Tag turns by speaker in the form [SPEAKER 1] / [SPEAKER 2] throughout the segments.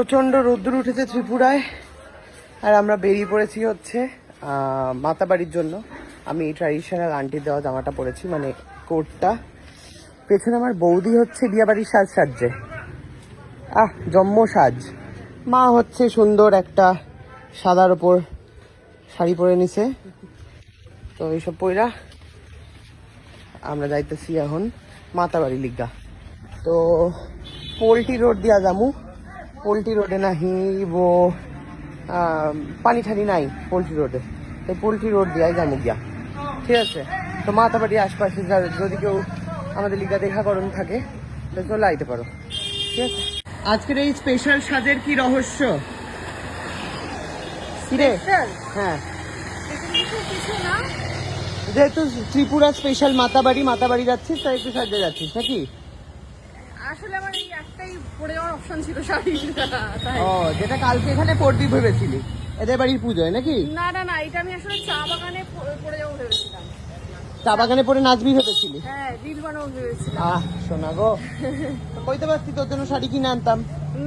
[SPEAKER 1] প্রচণ্ড রোদ্দুর উঠেছে ত্রিপুরায়, আর আমরা বেরিয়ে পড়েছি হচ্ছে মাতাবাড়ির জন্য। আমি এই ট্র্যাডিশনাল আন্টির দেওয়া জামাটা পরেছি, মানে কোটটা। পেছনে আমার বৌদি হচ্ছে বিয়েবাড়ির সাজ সাজছে, জম্ম সাজ। মা হচ্ছে সুন্দর একটা সাদার ওপর শাড়ি পরে নিছে। তো এইসব পইরা আমরা যাইতেছি এখন মাতাবাড়ি লিগা। তো পোল্ট্রি রোড দিয়া যামু। পোল্ট্রি রোডে নাহিব পানি ঠানি নাই পোল্ট্রি রোডে, তাই পোল্ট্রি রোড দিয়াই যামু গিয়া, ঠিক আছে? তো মাতাবাড়ির আশপাশে যদি কেউ আমাদের লিগা দেখা করণ থাকে তো চলে আইতে পারো, ঠিক আছে? আজকের এই স্পেশাল সাজের কি রহস্য? হ্যাঁ, যেহেতু ত্রিপুরা স্পেশাল মাতাবাড়ি যাচ্ছিস, তাই একটু সাজে যাচ্ছিস নাকি?
[SPEAKER 2] আসলে আমার এই একটাই পরে যাওয়ার অপশন ছিল, শাড়ি।
[SPEAKER 1] ও, যেটা কালকে এখানে পরবি ভেবেছিলি এদের বাড়ির পুজোয় নাকি?
[SPEAKER 2] না, এটা আমি আসলে চা বাগানে পরে যাবো ভেবেছিলাম।
[SPEAKER 1] চা বাগানে পরে নাচবি ভেবেছিলি?
[SPEAKER 2] হ্যাঁ, রিল বানাবো ভেবেছিলাম।
[SPEAKER 1] শোনা গো, কইতে পারছি তোর জন্য শাড়ি কিনে আনতাম।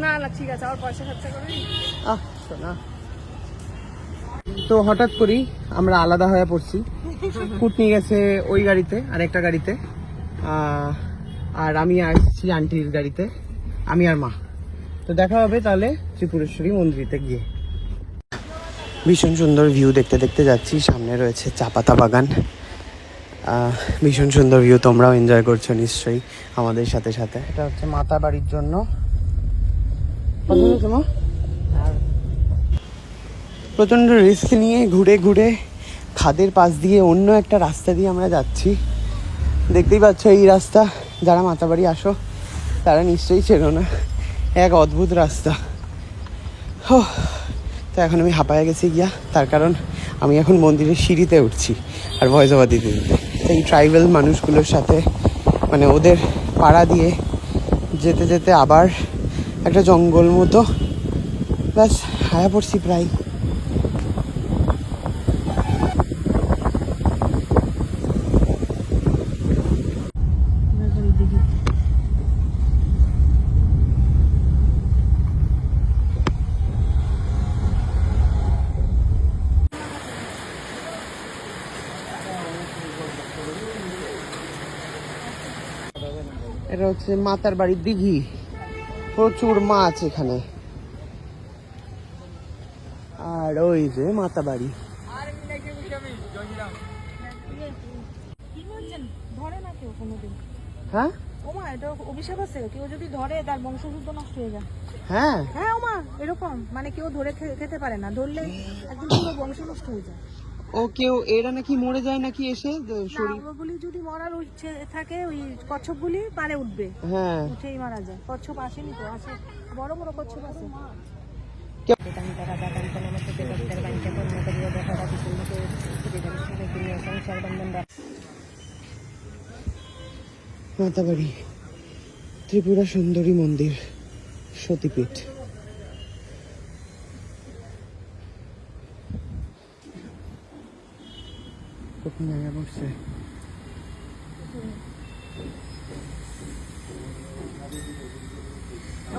[SPEAKER 2] না, ঠিক আছে, আমার পয়সা খরচা করবি।
[SPEAKER 1] শোনা। তো হঠাৎ করেই আমরা আলাদা হয়ে পড়ছি। কুট নিয়ে গেছে ওই গাড়িতে, আর একটা গাড়িতে, আর আমি আসছি আন্টির গাড়িতে, আমি আর মা। তো দেখা হবে তাহলে ত্রিপুরেশ্বরী মন্দিরেতে গিয়ে। ভীষণ সুন্দর ভিউ দেখতে দেখতে যাচ্ছি। সামনে রয়েছে চা পাতা বাগান। ভীষণ সুন্দর ভিউ, তোমরাও এনজয় করছো নিশ্চয়ই আমাদের সাথে সাথে। এটা হচ্ছে মাতা বাড়ির জন্য। প্রচণ্ড রিস্ক নিয়ে ঘুরে ঘুরে খাদের পাশ দিয়ে অন্য একটা রাস্তা দিয়ে আমরা যাচ্ছি। দেখতেই পাচ্ছ এই রাস্তা, যারা মাতাবাড়ি আসো তারা নিশ্চয়ই চেনো না, এক অদ্ভুত রাস্তা। তো এখন আমি হাঁপায়ে গেছি গিয়া, তার কারণ আমি এখন মন্দিরের সিঁড়িতে উঠছি আর ভয়েস ওভার দিতে দিতে। তো এই ট্রাইবাল মানুষগুলোর সাথে, মানে ওদের পাড়া দিয়ে যেতে যেতে আবার একটা জঙ্গল মতো, ব্যাস হায়া পড়ছি প্রায়। এটা হচ্ছে মাতার বাড়ির দিঘি, প্রচুর মাছ এখানে। আর ওই যে মাতা বাড়ি। হ্যাঁ,
[SPEAKER 2] ওমা, এটা অভিশাপ আছে, কেউ যদি ধরে তার বংশযুদ্ধ নষ্ট হয়ে যায়।
[SPEAKER 1] হ্যাঁ
[SPEAKER 2] ওমা, এরকম মানে কেউ ধরে খেতে পারে না, ধরলে একদম পুরো বংশ নষ্ট হয়ে যায়।
[SPEAKER 1] ও, কেউ এরা নাকি মরে যায় নাকি এসে শরীর?
[SPEAKER 2] ওগুলি যদি মরার থাকে, ওই কচ্ছপগুলি পারে উঠবে,
[SPEAKER 1] হ্যাঁ,
[SPEAKER 2] উঠেই মারা যায়। কচ্ছপ আসেনি তো, আছে বড় বড় কচ্ছপ আছে।
[SPEAKER 1] মাতাবাড়ি ত্রিপুরা সুন্দরী মন্দির সতীপীঠ। কখন জায়গা পড়ছে?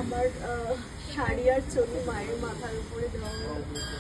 [SPEAKER 2] আমার শাড়ি আর চুল মায়ের মাথার উপরে দেওয়া অলরেডি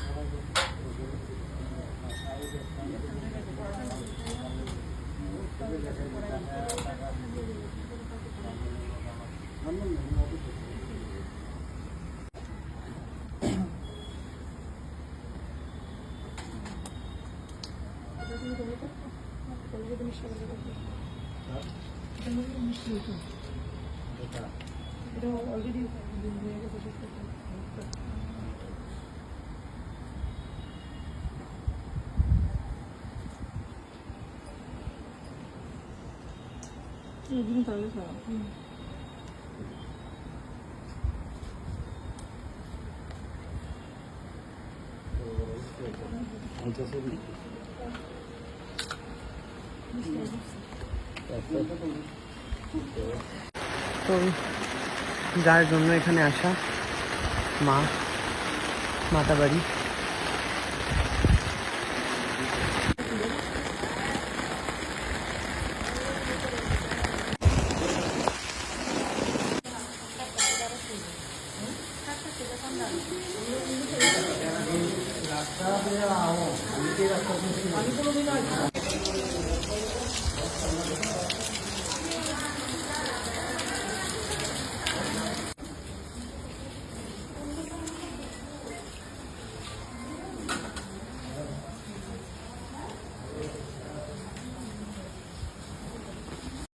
[SPEAKER 1] তো যার জন্য এখানে আসা, মাতাবাড়ি। রাস্তা